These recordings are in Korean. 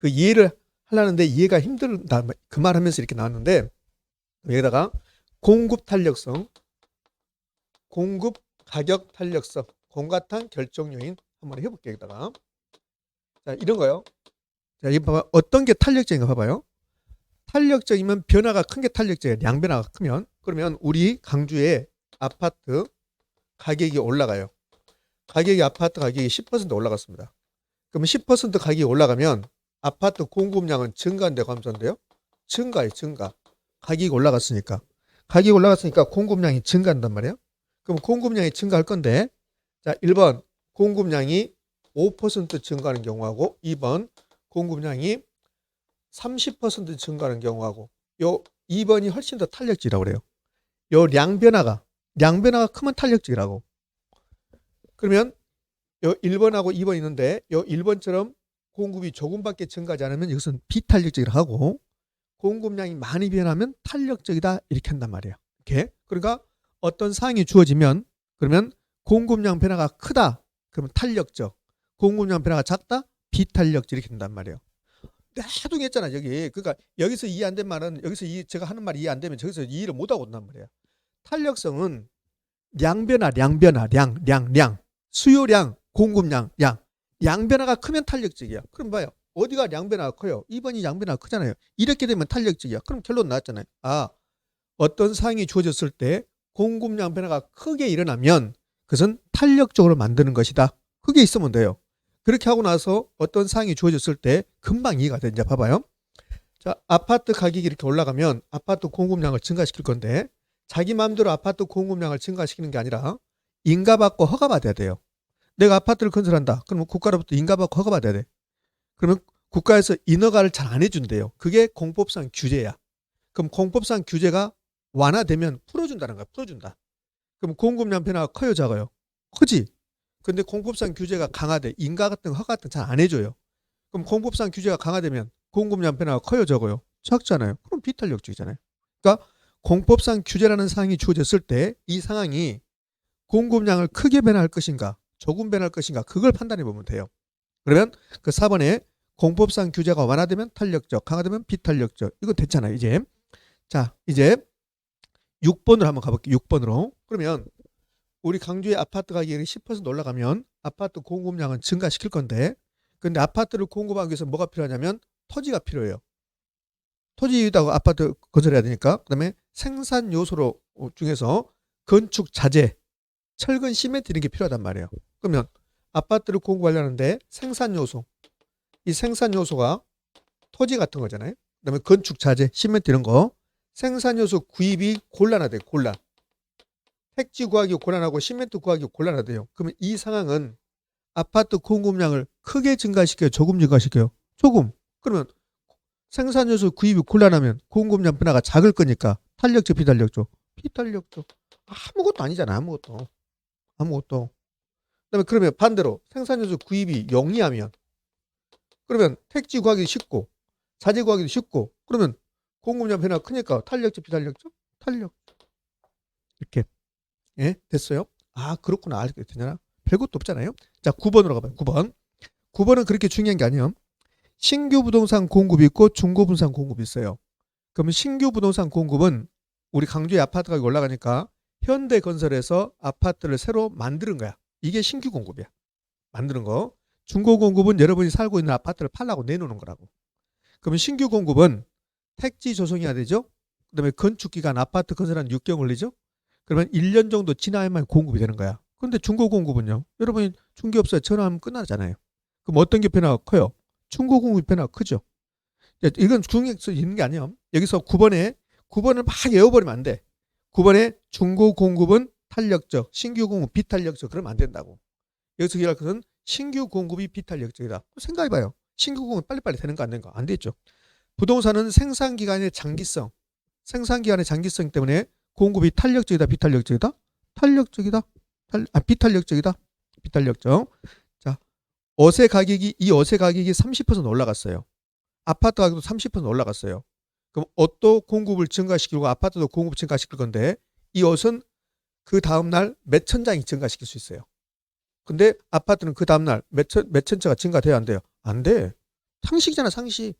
그 이해를 하려는데 이해가 힘들다. 그 말 하면서 이렇게 나왔는데, 여기다가 공급 탄력성, 공급 가격 탄력성, 공가탄 결정 요인 한번 해볼게요. 여기다가. 자, 이런 거요. 자, 이거 봐봐. 어떤 게 탄력적인가 봐봐요. 탄력적이면 변화가 큰 게 탄력적이에요. 량 변화가 크면. 그러면 우리 강주의 아파트 가격이 올라가요. 아파트 가격이 10% 올라갔습니다. 그러면 10% 가격이 올라가면 아파트 공급량은 증가인데 감소인데요? 증가예요, 증가. 가격이 올라갔으니까. 가격이 올라갔으니까 공급량이 증가한단 말이에요. 그럼 공급량이 증가할 건데, 자, 1번 공급량이 5% 증가하는 경우하고 2번 공급량이 30% 증가하는 경우하고 요 2번이 훨씬 더 탄력적이라고 그래요. 요 량 변화가 크면 탄력적이라고. 그러면 요 1번하고 2번 있는데 요 1번처럼 공급이 조금밖에 증가하지 않으면 이것은 비탄력적이라고 하고 공급량이 많이 변하면 탄력적이다 이렇게 한단 말이에요. 이렇게. 그러니까 어떤 사항이 주어지면 그러면 공급량 변화가 크다. 그러면 탄력적. 공급량 변화가 작다. 비탄력적 이렇게 된단 말이에요. 하도 했잖아 여기. 그러니까 여기서 이해 안 된 말은 여기서 제가 하는 말이 이해 안 되면 저기서 이해를 못 하고 온단 말이에요. 탄력성은 량. 수요량, 공급량, 양 변화가 크면 탄력적이야. 그럼 봐요. 어디가 량 변화가 커요? 2번이 양 변화가 크잖아요. 이렇게 되면 탄력적이야. 그럼 결론 나왔잖아요. 아, 어떤 사항이 주어졌을 때 공급량 변화가 크게 일어나면 그것은 탄력적으로 만드는 것이다. 그게 있으면 돼요. 그렇게 하고 나서 어떤 사항이 주어졌을 때 금방 이해가 되는지 봐봐요. 자, 아파트 가격이 이렇게 올라가면 아파트 공급량을 증가시킬 건데 자기 마음대로 아파트 공급량을 증가시키는 게 아니라 인가받고 허가받아야 돼요. 내가 아파트를 건설한다. 그러면 국가로부터 인가받고 허가받아야 돼. 그러면 국가에서 인허가를 잘 안 해준대요. 그게 공법상 규제야. 그럼 공법상 규제가 완화되면 풀어준다는 거야. 풀어준다. 그럼 공급량 변화가 커요, 작아요? 크지? 근데 공법상 규제가 강화돼. 인가 같은 거, 허가 같은 거 잘 안 해줘요. 그럼 공법상 규제가 강화되면 공급량 변화가 커요, 적어요? 작잖아요. 그럼 비탄력적이잖아요. 그러니까 공법상 규제라는 사항이 주어졌을 때 이 상황이 공급량을 크게 변화할 것인가, 조금 변화할 것인가, 그걸 판단해 보면 돼요. 그러면 그 4번에 공법상 규제가 완화되면 탄력적, 강화되면 비탄력적. 이거 됐잖아요, 이제. 자, 이제 6번으로 한번 가볼게요. 6번으로. 그러면 우리 강주의 아파트 가격이 10% 올라가면 아파트 공급량은 증가시킬 건데, 근데 아파트를 공급하기 위해서 뭐가 필요하냐면 토지가 필요해요. 토지에다가 아파트 건설해야 되니까. 그다음에 생산 요소로 중에서 건축 자재, 철근, 시멘트 이런 게 필요하단 말이에요. 그러면 아파트를 공급하려는데 생산 요소, 이 생산 요소가 토지 같은 거잖아요. 그다음에 건축 자재, 시멘트 이런 거 생산 요소 구입이 곤란하대요. 곤란. 택지 구하기 곤란하고 시멘트 구하기 곤란하대요. 그러면 이 상황은 아파트 공급량을 크게 증가시켜요? 조금 증가시켜요? 조금. 그러면 생산 요소 구입이 곤란하면 공급량 변화가 작을 거니까 탄력적, 비탄력적? 비탄력적. 아무것도 아니잖아. 아무것도. 그다음에 그러면 반대로 생산 요소 구입이 영리하면 그러면 택지 구하기 쉽고 자재 구하기도 쉽고 그러면 공급량 변화가 크니까 탄력적, 비탄력적? 탄력. 이렇게. 예, 됐어요? 아, 그렇구나. 알게 되냐? 별것도 없잖아요. 자, 9번으로 가봐요. 9번. 9번은 그렇게 중요한 게 아니에요. 신규 부동산 공급이 있고 중고 부동산 공급이 있어요. 그러면 신규 부동산 공급은 우리 강주의 아파트 가격이 올라가니까 현대건설에서 아파트를 새로 만드는 거야. 이게 신규 공급이야. 만드는 거. 중고 공급은 여러분이 살고 있는 아파트를 팔라고 내놓는 거라고. 그러면 신규 공급은 택지 조성해야 되죠. 그다음에 건축기간 아파트 건설한 6개월 걸리죠. 그러면 1년 정도 지나야만 공급이 되는 거야. 그런데 중고 공급은요. 여러분이 중개업소에 전화하면 끝나잖아요. 그럼 어떤 게 변화가 커요? 중고 공급이 변화가 크죠. 이건 중에서 있는 게 아니에요. 여기서 9번을 막 외워버리면 안 돼. 9번에 중고 공급은 탄력적, 신규 공급 비탄력적 그러면 안 된다고. 여기서 얘기할 것은 신규 공급이 비탄력적이다. 생각해봐요. 신규 공급 빨리빨리 되는 거 안 되는 거 안 되죠. 부동산은 생산기간의 장기성 때문에 공급이 탄력적이다, 비탄력적이다? 탄력적이다. 비탄력적이다. 비탄력적. 자, 이 어세 가격이 30% 올라갔어요. 아파트 가격도 30% 올라갔어요. 그럼 옷도 공급을 증가시키고 아파트도 공급 증가시킬 건데 이 옷은 그 다음날 몇천 장이 증가시킬 수 있어요. 근데 아파트는 그 다음날 몇천 채가 증가돼야 안 돼요? 안 돼. 상식이잖아, 상식.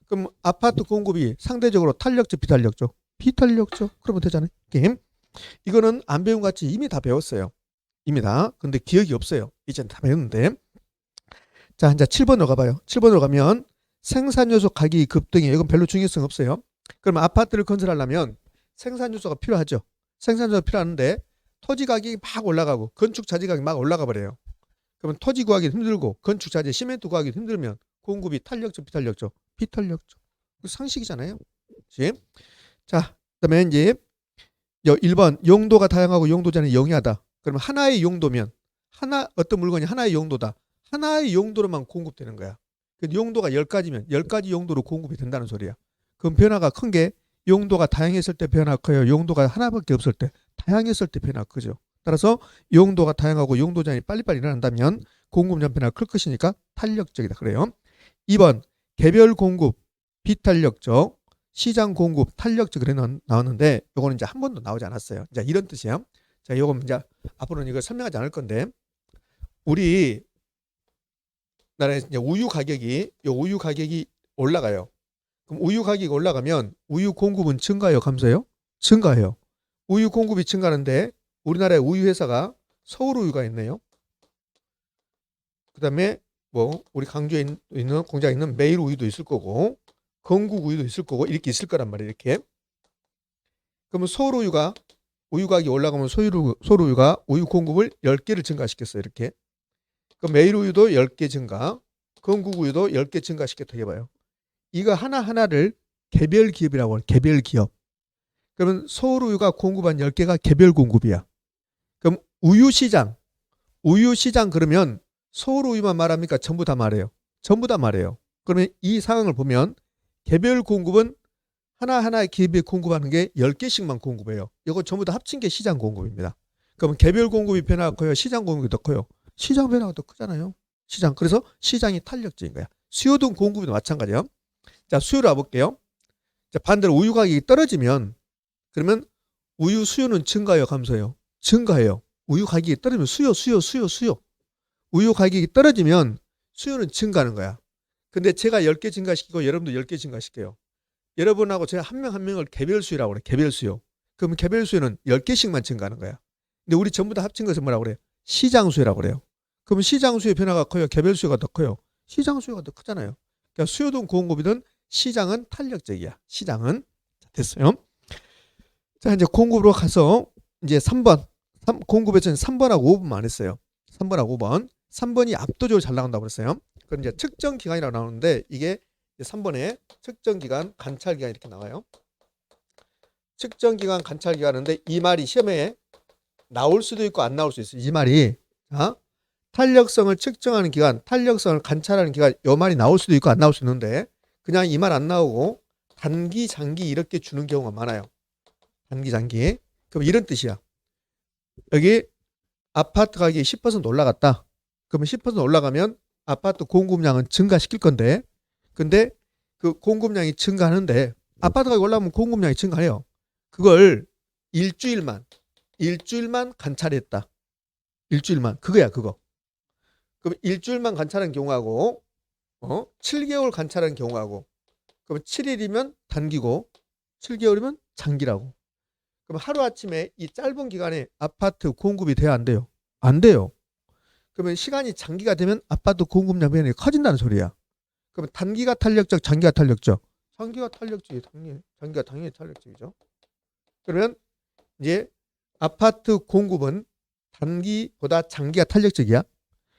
그럼 아파트 공급이 상대적으로 탄력적, 비탄력적? 비탄력적. 그러면 되잖아요. 게임. 이거는 안 배운 것 같이 이미 다 배웠어요. 이미 다. 근데 기억이 없어요. 이젠 다 배웠는데. 자, 이제 7번으로 가봐요. 7번으로 가면 생산요소 가격이 급등이에요. 이건 별로 중요성 없어요. 그럼 아파트를 건설하려면 생산요소가 필요하죠. 생산요소가 필요한데 토지 가격이 막 올라가고 건축 자재 가격이 막 올라가 버려요. 그러면 토지 구하기 힘들고 건축 자재 시멘트 구하기 힘들면 공급이 탄력적, 비탄력적? 비탄력적. 상식이잖아요. 그치? 자, 그다음에 이제 1번 용도가 다양하고 용도 제한이 영위하다. 그러면 하나의 용도면 어떤 물건이 하나의 용도다. 하나의 용도로만 공급되는 거야. 용도가 10가지면 10가지 용도로 공급이 된다는 소리야. 그럼 변화가 큰 게 용도가 다양했을 때 변화가 커요. 용도가 하나밖에 없을 때, 다양했을 때 변화가 크죠. 따라서 용도가 다양하고 용도 제한이 빨리빨리 일어난다면 공급 전 변화가 클 것이니까 탄력적이다. 그래요. 2번 개별 공급 비탄력적, 시장 공급 탄력적 그래 나왔는데 요거는 이제 한 번도 나오지 않았어요. 자, 이런 뜻이야. 자, 요거 이제 앞으로는 이걸 설명하지 않을 건데 우리 나라에 이제 우유 가격이 올라가요. 그럼 우유 가격이 올라가면 우유 공급은 증가해요, 감소해요? 증가해요. 우유 공급이 증가하는데 우리나라에 우유 회사가 서울우유가 있네요. 그다음에 뭐 우리 강주에 있는 공장에 있는 매일우유도 있을 거고 건국우유도 있을 거고 이렇게 있을 거란 말이에요. 이렇게. 그러면 서울우유가 우유 가격이 올라가면 서울우유가 우유 공급을 10개를 증가시켰어요. 이렇게. 그럼 매일우유도 10개 증가, 건국우유도 10개 증가시켰다 해봐요. 이거 하나하나를 개별 기업이라고 해요. 개별 기업. 그러면 서울우유가 공급한 10개가 개별 공급이야. 그럼 우유 시장 그러면 서울우유만 말합니까? 전부 다 말해요. 전부 다 말해요. 그러면 이 상황을 보면 개별 공급은 하나하나의 기업이 공급하는 게 10개씩만 공급해요. 이거 전부 다 합친 게 시장 공급입니다. 그러면 개별 공급이 변화가 커요? 시장 공급이 더 커요? 시장 변화가 더 크잖아요. 시장. 그래서 시장이 탄력적인 거야. 수요도 공급도 마찬가지예요. 자, 수요로 와볼게요. 자, 반대로 우유 가격이 떨어지면 그러면 우유 수요는 증가해요, 감소해요? 증가해요. 우유 가격이 떨어지면 수요. 우유 가격이 떨어지면 수요는 증가하는 거야. 근데 제가 10개 증가시키고 여러분도 10개 증가시켜요. 여러분하고 제가 한 명 한 명을 개별 수요라고 그래. 개별 수요. 그러면 개별 수요는 10개씩만 증가하는 거야. 근데 우리 전부 다 합친 것은 뭐라고 그래요? 시장 수요라고 그래요. 그럼 시장 수요 변화가 커요? 개별 수요가 더 커요? 시장 수요가 더 크잖아요. 그러니까 수요든 공급이든 시장은 탄력적이야. 시장은. 됐어요. 자, 이제 공급으로 가서 이제 3번. 공급에서는 3번하고 5번만 했어요. 3번하고 5번. 3번이 압도적으로 잘 나온다고 그랬어요. 그럼 이제 측정 기간이라고 나오는데 이게 3번에 측정 기간, 관찰 기간 이렇게 나와요. 측정 기간, 관찰 기간인데 이 말이 시험에 나올 수도 있고 안 나올 수도 있어요. 이 말이 탄력성을 측정하는 기간, 탄력성을 관찰하는 기간 이 말이 나올 수도 있고 안 나올 수도 있는데 그냥 이 말 안 나오고 단기, 장기 이렇게 주는 경우가 많아요. 단기, 장기. 그럼 이런 뜻이야. 여기 아파트 가격이 10% 올라갔다. 그러면 10% 올라가면 아파트 공급량은 증가시킬 건데 근데 그 공급량이 증가하는데 아파트 가격이 올라가면 공급량이 증가해요. 그걸 일주일만 관찰했다. 일주일만. 그거야, 그거. 그럼 일주일만 관찰한 경우하고 7개월 관찰한 경우하고 그럼 7일이면 단기고 7개월이면 장기라고. 그럼 하루아침에 이 짧은 기간에 아파트 공급이 돼야 안 돼요? 안 돼요. 그러면 시간이 장기가 되면 아파트 공급량이 커진다는 소리야. 그러면 단기가 탄력적, 장기가 탄력적? 장기가 탄력적이 장기가 당연히 탄력적이죠. 그러면 이제 아파트 공급은 단기보다 장기가 탄력적이야.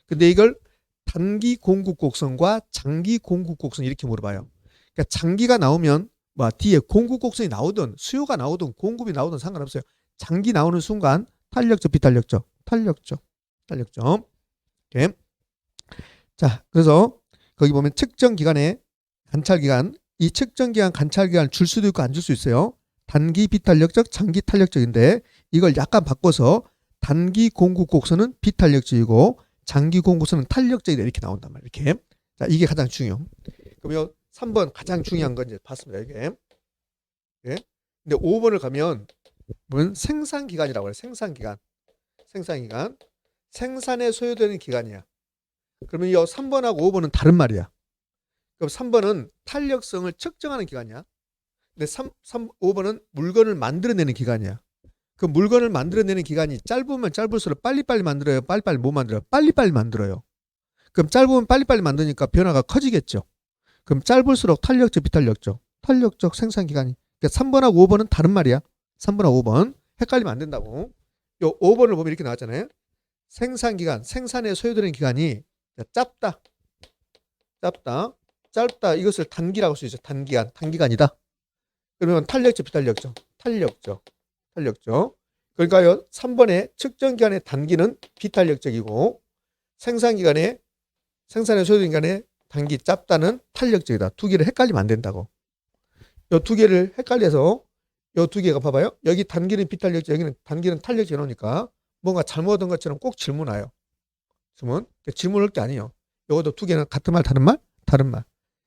근데 이걸 단기 공급 곡선과 장기 공급 곡선 이렇게 물어봐요. 그러니까 장기가 나오면 뭐 뒤에 공급 곡선이 나오든 수요가 나오든 공급이 나오든 상관없어요. 장기 나오는 순간 탄력적, 비탄력적? 탄력적. 오케이. 자, 그래서 거기 보면 측정 기간에 관찰 기간, 이 측정 기간, 관찰 기간을 줄 수도 있고 안 줄 수 있어요. 단기 비탄력적, 장기 탄력적인데 이걸 약간 바꿔서 단기 공급 곡선은 비탄력적이고 장기 공급 곡선은 탄력적이다 이렇게 나온단 말이에요. 이렇게. 자, 이게 가장 중요해요. 그럼 요 3번 가장 중요한 건 이제 봤습니다. 이게. 예? 근데 5번을 가면 보면 생산 기간이라고 해요. 생산 기간. 생산에 소요되는 기간이야. 그러면 이 3번하고 5번은 다른 말이야. 그럼 3번은 탄력성을 측정하는 기간이야. 근데 5번은 물건을 만들어내는 기간이야. 그 물건을 만들어내는 기간이 짧으면 짧을수록 빨리빨리 만들어요? 빨리빨리 못 만들어요? 빨리빨리 만들어요. 그럼 짧으면 빨리빨리 만드니까 변화가 커지겠죠. 그럼 짧을수록 탄력적, 비탄력적? 탄력적 생산기간이. 그러니까 3번하고 5번은 다른 말이야. 3번하고 5번. 헷갈리면 안 된다고. 요 5번을 보면 이렇게 나왔잖아요. 생산기간, 생산에 소요되는 기간이 짧다. 짧다. 이것을 단기라고 할 수 있죠. 단기간, 단기간이다. 그러면 탄력적, 비탄력적? 탄력적. 그러니까요. 3번의 측정기간의 단기는 비탄력적이고 생산기간의 생산에 소요되는 기간의 단기 짧다는 탄력적이다. 두 개를 헷갈리면 안 된다고. 이 두 개를 헷갈려서 이 두 개가 봐봐요. 여기 단기는 비탄력적, 여기는 단기는 탄력적 해놓으니까 뭔가 잘못한 것처럼 꼭 질문 와요. 질문할 게 아니에요. 이것도 두 개는 같은 말, 다른 말? 다른 말.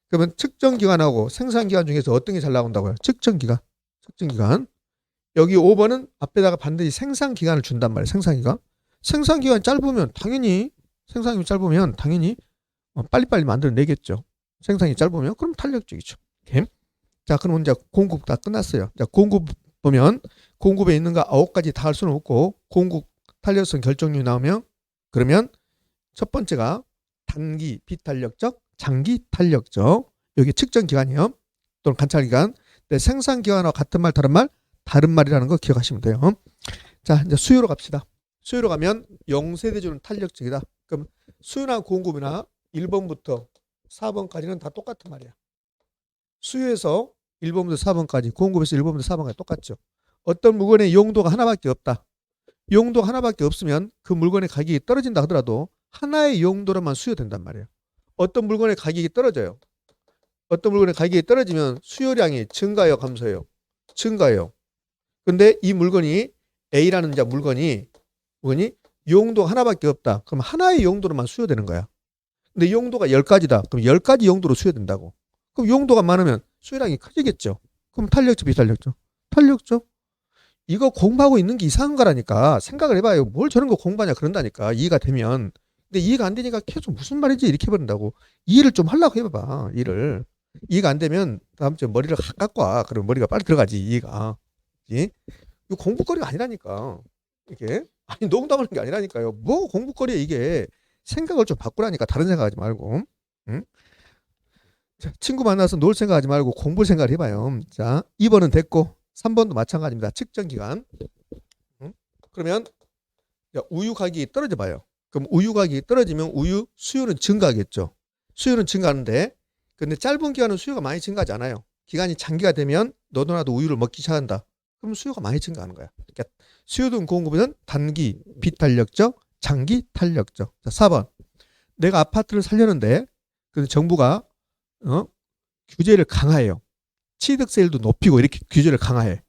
그러면 측정기간하고 생산기간 중에서 어떤 게 잘 나온다고요? 측정기간. 여기 5번은 앞에다가 반드시 생산기간을 준단 말이에요. 생산기간이 짧으면 당연히 빨리빨리 만들어내겠죠. 생산이 짧으면 그럼 탄력적이죠. 오케이? 자, 그럼 이제 공급 다 끝났어요. 자, 공급 보면 공급에 있는 거 9가지 다 할 수는 없고 공급 탄력성 결정률이 나오면 그러면 첫 번째가 단기 비탄력적, 장기 탄력적. 여기 측정 기간이요. 또는 관찰 기간. 네, 생산 기간과 같은 말, 다른 말? 다른 말이라는 거 기억하시면 돼요. 자, 이제 수요로 갑시다. 수요로 가면 영세대주는 탄력적이다. 그럼 수요나 공급이나 1번부터 4번까지는 다 똑같은 말이야. 수요에서 1번부터 4번까지, 공급에서 1번부터 4번까지 똑같죠. 어떤 물건의 용도가 하나밖에 없다. 용도가 하나밖에 없으면 그 물건의 가격이 떨어진다 하더라도 하나의 용도로만 수요된단 말이에요. 어떤 물건의 가격이 떨어져요. 어떤 물건의 가격이 떨어지면 수요량이 증가해요, 감소해요? 증가해요. 근데 이 물건이 A라는 물건이 용도가 하나밖에 없다. 그럼 하나의 용도로만 수요되는 거야. 근데 용도가 10가지다. 그럼 10가지 용도로 수요된다고. 그럼 용도가 많으면 수요량이 커지겠죠. 그럼 탄력적, 비탄력적? 탄력적? 이거 공부하고 있는 게 이상한 거라니까. 생각을 해봐요. 뭘 저런 거 공부하냐 그런다니까. 이해가 되면. 근데 이해가 안 되니까 계속 무슨 말인지 이렇게 해버린다고. 이해를 좀 하려고 해봐봐. 이해를. 이해가 안 되면 다음 주에 머리를 확 깎고 와. 그러면 머리가 빨리 들어가지. 이해가. 예? 이거 공부거리가 아니라니까. 이게. 아니 농담하는 게 아니라니까요. 뭐 공부거리야 이게. 생각을 좀 바꾸라니까. 다른 생각하지 말고. 응? 자, 친구 만나서 놀 생각하지 말고 공부 생각을 해봐요. 자, 2번은 됐고 3번도 마찬가지입니다. 측정기간. 그러면 우유 가격이 떨어져 봐요. 그럼 우유 가격이 떨어지면 우유 수요는 증가하겠죠. 수요는 증가하는데 근데 짧은 기간은 수요가 많이 증가하지 않아요. 기간이 장기가 되면 너도 나도 우유를 먹기 시작한다. 그럼 수요가 많이 증가하는 거야. 그러니까 수요든 공급은 단기 비탄력적, 장기 탄력적. 자, 4번. 내가 아파트를 살려는데 근데 정부가 규제를 강화해요. 취득세율도 높이고 이렇게 규제를 강화해.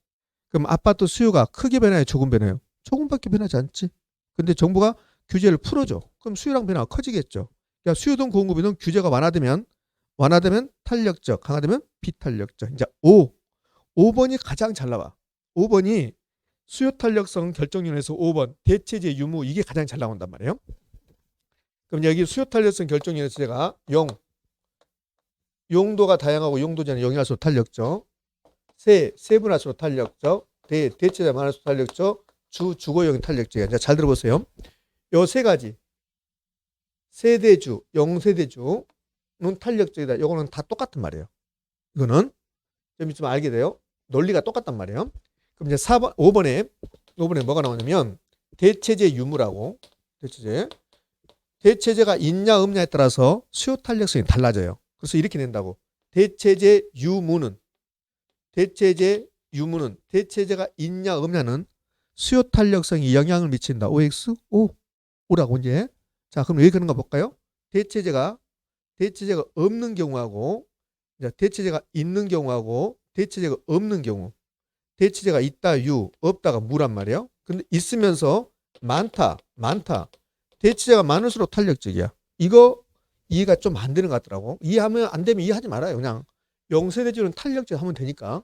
그럼 아파트 수요가 크게 변해요, 조금 변해요? 조금밖에 변하지 않지. 근데 정부가 규제를 풀어줘. 그럼 수요량 변화가 커지겠죠. 그러니까 수요든 공급이든 규제가 완화되면 탄력적, 강화되면 비탄력적. 이제 5번이 가장 잘 나와. 5번이 수요 탄력성 결정률에서 5번 대체제 유무 이게 가장 잘 나온단 말이에요. 그럼 여기 수요 탄력성 결정률에서 제가 0 용도가 다양하고 용도제는 0이할수록 탄력적, 세분할수록 탄력적, 대체제 많을수록 탄력적, 주거용 탄력적이야. 자, 잘 들어보세요. 요 세 가지 세대주, 영세대주는 탄력적이다. 요거는 다 똑같은 말이에요. 이거는 좀 있으면 알게 돼요. 논리가 똑같단 말이에요. 그럼 이제 5번에 뭐가 나오냐면 대체제 유무라고. 대체제가 있냐 없냐에 따라서 수요 탄력성이 달라져요. 그래서 이렇게 낸다고. 대체제 유무는 대체제가 있냐 없냐는 수요 탄력성이 영향을 미친다. OX? O라고 이제. 자, 그럼 왜 그런가 볼까요? 대체제가 없는 경우하고 대체제가 있는 경우하고 대체제가 없는 경우. 대체제가 있다 유, 없다가 무란 말이에요. 근데 있으면서 많다. 대체제가 많을수록 탄력적이야. 이거 이해가 좀 안 되는 것 같더라고. 이해하면 안 되면 이해하지 말아요. 그냥 영세대주는 탄력적 하면 되니까.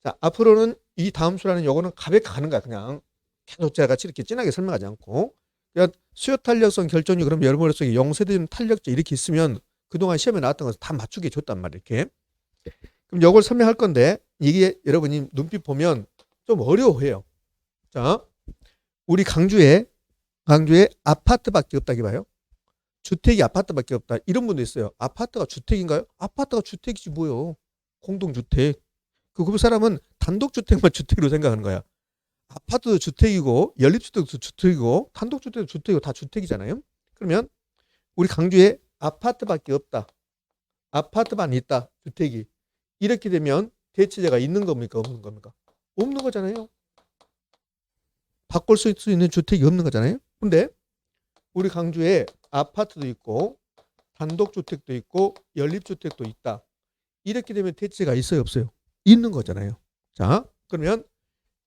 자, 앞으로는 이 다음 수라는 요거는 가볍게 가는 거야. 그냥 계속 제가 같이 이렇게 진하게 설명하지 않고. 그러니까 수요 탄력성 결정률 그럼 여러분 머릿속에 영세대주는 탄력적 이렇게 있으면 그동안 시험에 나왔던 것을 다 맞추게 줬단 말이에요. 이렇게. 그럼 이걸 설명할 건데 이게 여러분이 눈빛 보면 좀 어려워해요. 자, 우리 강주에 아파트밖에 없다기 봐요. 주택이 아파트밖에 없다. 이런 분도 있어요. 아파트가 주택인가요? 아파트가 주택이지 뭐요. 공동주택. 그 사람은 단독주택만 주택으로 생각하는 거야. 아파트도 주택이고 연립주택도 주택이고 단독주택도 주택이고 다 주택이잖아요. 그러면 우리 강주에 아파트밖에 없다. 아파트만 있다. 주택이. 이렇게 되면 대체제가 있는 겁니까? 없는 겁니까? 없는 거잖아요. 바꿀 수 있는 주택이 없는 거잖아요. 근데 우리 강주에 아파트도 있고 단독주택도 있고 연립주택도 있다. 이렇게 되면 대체제가 있어요? 없어요? 있는 거잖아요. 자, 그러면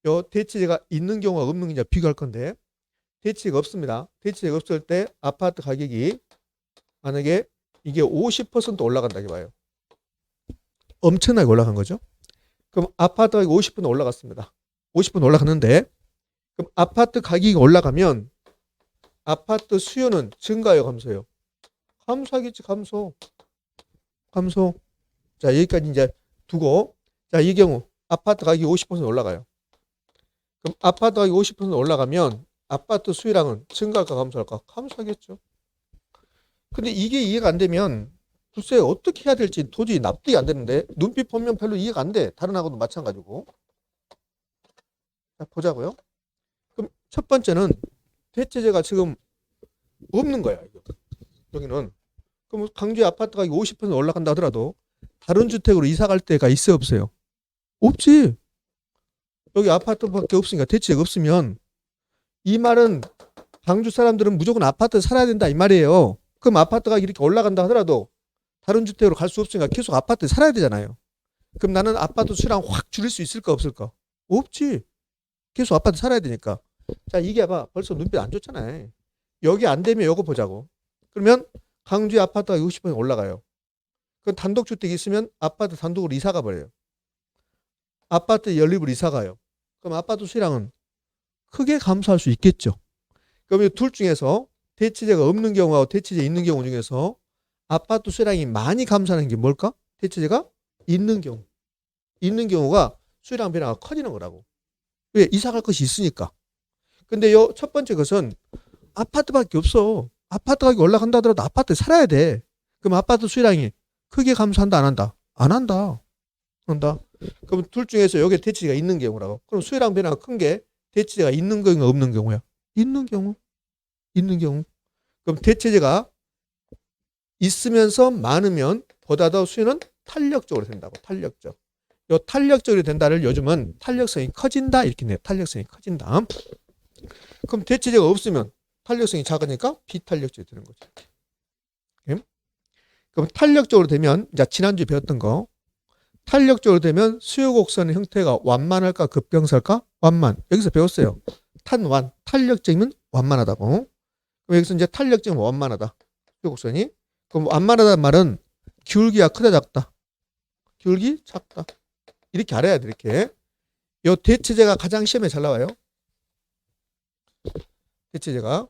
요 대체제가 있는 경우가 없는 경우냐 비교할 건데 대체제가 없습니다. 대체제가 없을 때 아파트 가격이 만약에 이게 50% 올라간다고 봐요. 엄청나게 올라간 거죠. 그럼 아파트 가격이 50% 올라갔습니다. 50% 올라갔는데 그럼 아파트 가격이 올라가면 아파트 수요는 증가요, 감소요? 감소하겠지, 감소. 감소. 자, 여기까지 이제 두고 자, 이 경우 아파트 가격이 50% 올라가요. 그럼 아파트 가격이 50% 올라가면 아파트 수요량은 증가할까 감소할까? 감소하겠죠. 근데 이게 이해가 안 되면 글쎄 어떻게 해야 될지 도저히 납득이 안 되는데 눈빛 보면 별로 이해가 안 돼. 다른 하고도 마찬가지고. 자, 보자고요. 그럼 첫 번째는 대체제가 지금 없는 거야. 여기는. 그럼 강주의 아파트 가격이 50% 올라간다 하더라도 다른 주택으로 이사 갈 때가 있어요, 없어요? 없지. 여기 아파트밖에 없으니까 대체제가 없으면 이 말은 강주 사람들은 무조건 아파트에 살아야 된다 이 말이에요. 그럼 아파트가 이렇게 올라간다 하더라도 다른 주택으로 갈 수 없으니까 계속 아파트에 살아야 되잖아요. 그럼 나는 아파트 수량 확 줄일 수 있을까 없을까? 없지. 계속 아파트 살아야 되니까. 자, 이게 봐. 벌써 눈빛 안 좋잖아요. 여기 안 되면 요거 보자고. 그러면 강주의 아파트가 60% 올라가요. 그럼 단독주택이 있으면 아파트 단독으로 이사가 버려요. 아파트 연립으로 이사가요. 그럼 아파트 수량은 크게 감소할 수 있겠죠. 그럼 이 둘 중에서 대체제가 없는 경우하고 대체제 있는 경우 중에서 아파트 수량이 많이 감소하는 게 뭘까? 대체제가 있는 경우. 있는 경우가 수량 변화가 커지는 거라고. 왜? 이사 갈 것이 있으니까. 근데 요 첫 번째 것은 아파트밖에 없어. 아파트 가격이 올라간다 하더라도 아파트에 살아야 돼. 그럼 아파트 수량이 크게 감소한다 안 한다? 안 한다. 한다. 그럼 둘 중에서 여기에 대체제가 있는 경우라고. 그럼 수요량 변화가 큰 게 대체제가 있는 경우가 없는 경우야? 있는 경우. 있는 경우. 그럼 대체제가 있으면서 많으면 보다 더 수요는 탄력적으로 된다고. 탄력적. 요 탄력적으로 된다를 요즘은 탄력성이 커진다 이렇게 해요. 탄력성이 커진다. 그럼 대체제가 없으면 탄력성이 작으니까 비탄력적이 되는 거죠. 그럼 탄력적으로 되면 이제 지난주에 배웠던 거 탄력적으로 되면 수요 곡선의 형태가 완만할까 급경사할까? 완만. 여기서 배웠어요. 탄완. 탄력적이면 완만하다고. 그럼 여기서 이제 탄력적이면 완만하다. 수요 곡선이. 그럼 완만하다는 말은 기울기가 크다 작다. 기울기 작다. 이렇게 알아야 돼. 이렇게. 요 대체제가 가장 시험에 잘 나와요. 대체제가.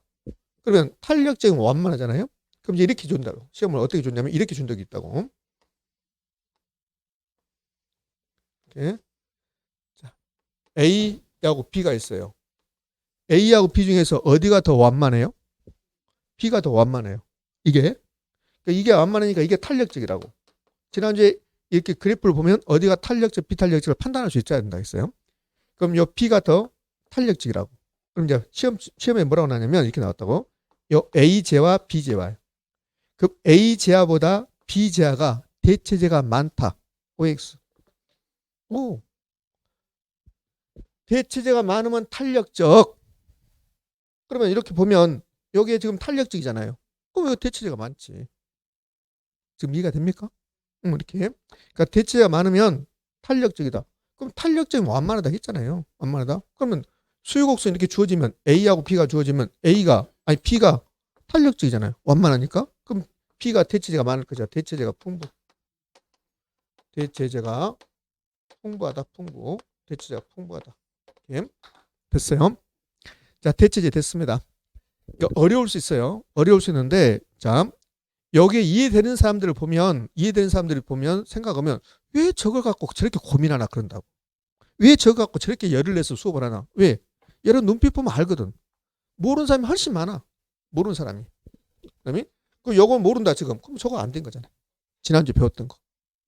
그러면 탄력적이면 완만하잖아요. 그럼 이제 이렇게 준다고. 시험을 어떻게 줬냐면 이렇게 준 적이 있다고. 이렇게. 자, A하고 B가 있어요. A하고 B 중에서 어디가 더 완만해요? B가 더 완만해요. 이게. 그러니까 이게 완만하니까 이게 탄력적이라고. 지난주에 이렇게 그래프를 보면 어디가 탄력적, 비탄력적을 판단할 수 있어야 된다 했어요. 그럼 요 B가 더 탄력적이라고. 그럼 이제 시험에 뭐라고 나냐면 이렇게 나왔다고. 요 A제와 B제와. 그럼 A제하보다 B제하가 대체제가 많다. OX. 오. 대체제가 많으면 탄력적. 그러면 이렇게 보면 여기에 지금 탄력적이잖아요. 그럼 왜 대체제가 많지? 지금 이해가 됩니까? 이렇게. 그러니까 대체제가 많으면 탄력적이다. 그럼 탄력적이면 완만하다 했잖아요. 완만하다. 그러면 수요곡선 이렇게 주어지면 A하고 B가 주어지면 B가 탄력적이잖아요. 완만하니까. 그럼 B가 대체제가 많을 거죠. 대체제가 풍부. 대체제가 풍부하다. 풍부. 대체제가 풍부하다. 이렇게. 됐어요. 자, 대체제 됐습니다. 그러니까 어려울 수 있어요. 어려울 수 있는데 자, 여기에 이해되는 사람들을 보면 생각하면 왜 저걸 갖고 저렇게 고민하나 그런다고. 왜 저거 갖고 저렇게 열을 내서 수업을 하나. 왜? 여러분 눈빛 보면 알거든. 모르는 사람이 훨씬 많아. 모르는 사람이. 그다음에 그 요거 모른다 지금. 그럼 저거 안 된 거잖아요. 지난주에 배웠던 거.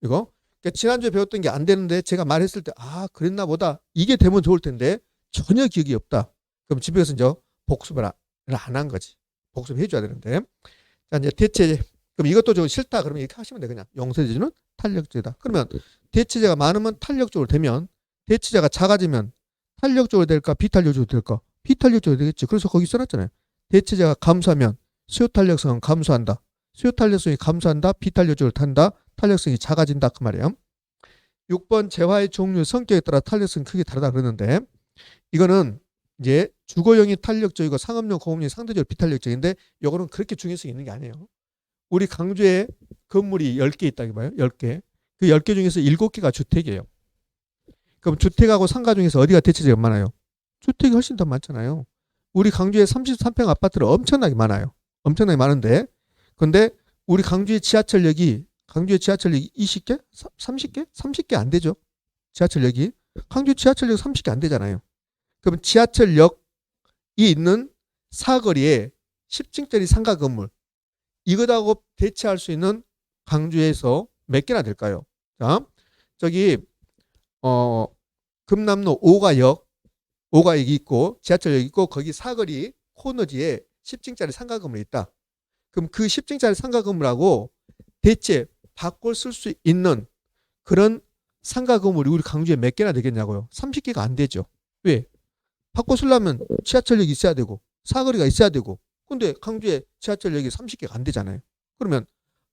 이거. 그러니까 지난주에 배웠던 게 안 되는데 제가 말했을 때 아 그랬나 보다. 이게 되면 좋을 텐데 전혀 기억이 없다. 그럼 집에 가서 이제 복습을 안 한 거지. 복습해 줘야 되는데. 자 이제 대체 그럼 이것도 좀 싫다 그러면 이렇게 하시면 돼. 그냥 용세제는 탄력제다. 그러면 대체제가 많으면 탄력적으로 되면 대체제가 작아지면 탄력적으로 될까 비탄력적으로 될까? 비탄력적으로 되겠지. 그래서 거기 써놨잖아요. 대체제가 감소하면 수요 탄력성은 감소한다. 수요 탄력성이 감소한다. 비탄력적으로 탄다. 탄력성이 작아진다. 그 말이에요. 6번 재화의 종류, 성격에 따라 탄력성이 크게 다르다 그러는데 이거는 이제 주거용이 탄력적이고 상업용, 공업용이 상대적으로 비탄력적인데 이거는 그렇게 중요성이 있는 게 아니에요. 우리 강주에 건물이 10개 있다고 봐요. 10개. 그 10개 중에서 7개가 주택이에요. 그럼 주택하고 상가 중에서 어디가 대체적으로 많아요? 주택이 훨씬 더 많잖아요. 우리 강주에 33평 아파트는 엄청나게 많아요. 엄청나게 많은데 근데 우리 강주의 지하철역이 20개? 30개? 30개 안 되죠. 지하철역이. 강주 지하철역 30개 안 되잖아요. 그럼 지하철역이 있는 사거리에 10층짜리 상가 건물 이것하고 대체할 수 있는 강주에서 몇 개나 될까요? 자, 저기 금남로 5가역이 있고 지하철역이 있고 거기 사거리 코너지에 10층짜리 상가 건물이 있다. 그럼 그 10층짜리 상가 건물하고 대체 바꿔 쓸 수 있는 그런 상가 건물이 우리 강주에 몇 개나 되겠냐고요? 30개가 안 되죠. 왜? 바꿔 쓰려면 지하철역이 있어야 되고 사거리가 있어야 되고 근데 강주에 지하철역이 30개가 안 되잖아요. 그러면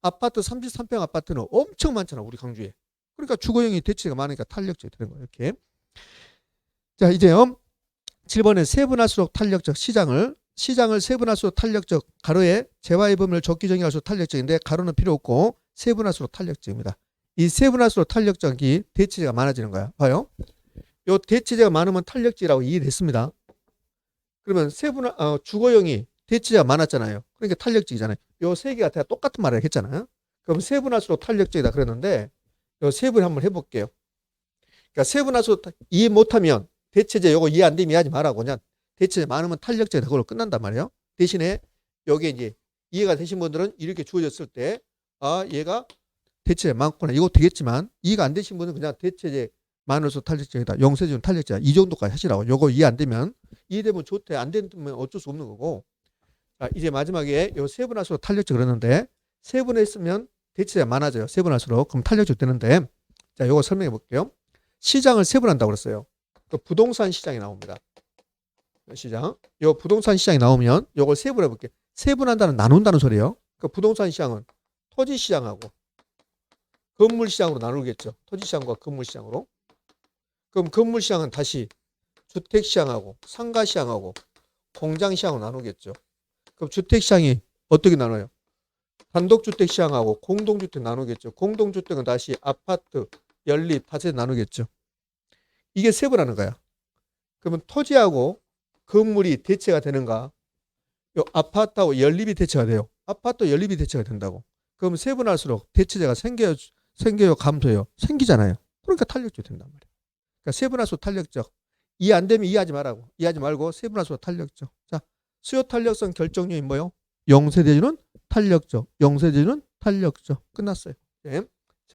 아파트 33평 아파트는 엄청 많잖아 우리 강주에. 그러니까 주거용이 대체가 많으니까 탄력적이 되는 거예요. 이렇게. 자 이제요. 7번에 세분할수록 탄력적 시장을 세분할수록 탄력적 가로에 재화의 범위를 좁게 정의할수록 탄력적인데 가로는 필요 없고 세분할수록 탄력적입니다. 이 세분할수록 탄력적이 대체제가 많아지는 거야. 봐요. 요 대체제가 많으면 탄력적이라고 이해됐습니다. 그러면 주거용이 대체제가 많았잖아요. 그러니까 탄력적이잖아요. 요 세 개가 다 똑같은 말을 했잖아요. 그럼 세분할수록 탄력적이다 그랬는데 요 세분 한번 해볼게요. 그러니까 세분할수록 이해 못하면 대체제 요거 이해 안 되면 이해하지 말라고 그냥 대체제 많으면 탄력적이다 그걸로 끝난단 말이에요. 대신에 여기 이제 이해가 되신 분들은 이렇게 주어졌을 때 아 얘가 대체제 많구나 이거 되겠지만 이해가 안 되신 분은 그냥 대체제 많을수록 탄력적이다. 용세제는 탄력적이다. 이 정도까지 하시라고. 요거 이해 안 되면 이해되면 좋대. 안 되면 어쩔 수 없는 거고. 자, 이제 마지막에 요 세분할수록 탄력적 그러는데 세분했으면 대체제가 많아져요. 세분할수록. 그럼 탄력적 되는데 자, 요거 설명해 볼게요. 시장을 세분한다고 그랬어요. 또 부동산 시장이 나옵니다. 시장. 요 부동산 시장이 나오면 요걸 세분해 볼게요. 세분한다는 나눈다는 소리예요. 그 부동산 시장은 토지 시장하고 건물 시장으로 나누겠죠. 토지 시장과 건물 시장으로. 그럼 건물 시장은 다시 주택 시장하고 상가 시장하고 공장 시장으로 나누겠죠. 그럼 주택 시장이 어떻게 나눠요? 단독주택 시장하고 공동주택 나누겠죠. 공동주택은 다시 아파트, 연립, 파세 나누겠죠. 이게 세분하는 거야. 그러면 토지하고 건물이 대체가 되는가? 요 아파트하고 연립이 대체가 돼요. 아파트, 연립이 대체가 된다고. 그럼 세분할수록 대체제가 생겨요, 감소해요? 생기잖아요. 그러니까 탄력적 된단 말이에요. 그러니까 세분할수록 탄력적. 이해 안 되면 이해하지 말라고. 이해하지 말고 세분할수록 탄력적. 자, 수요 탄력성 결정력이 뭐요? 용세대주는 탄력적. 용세대주는 탄력적. 끝났어요. 네.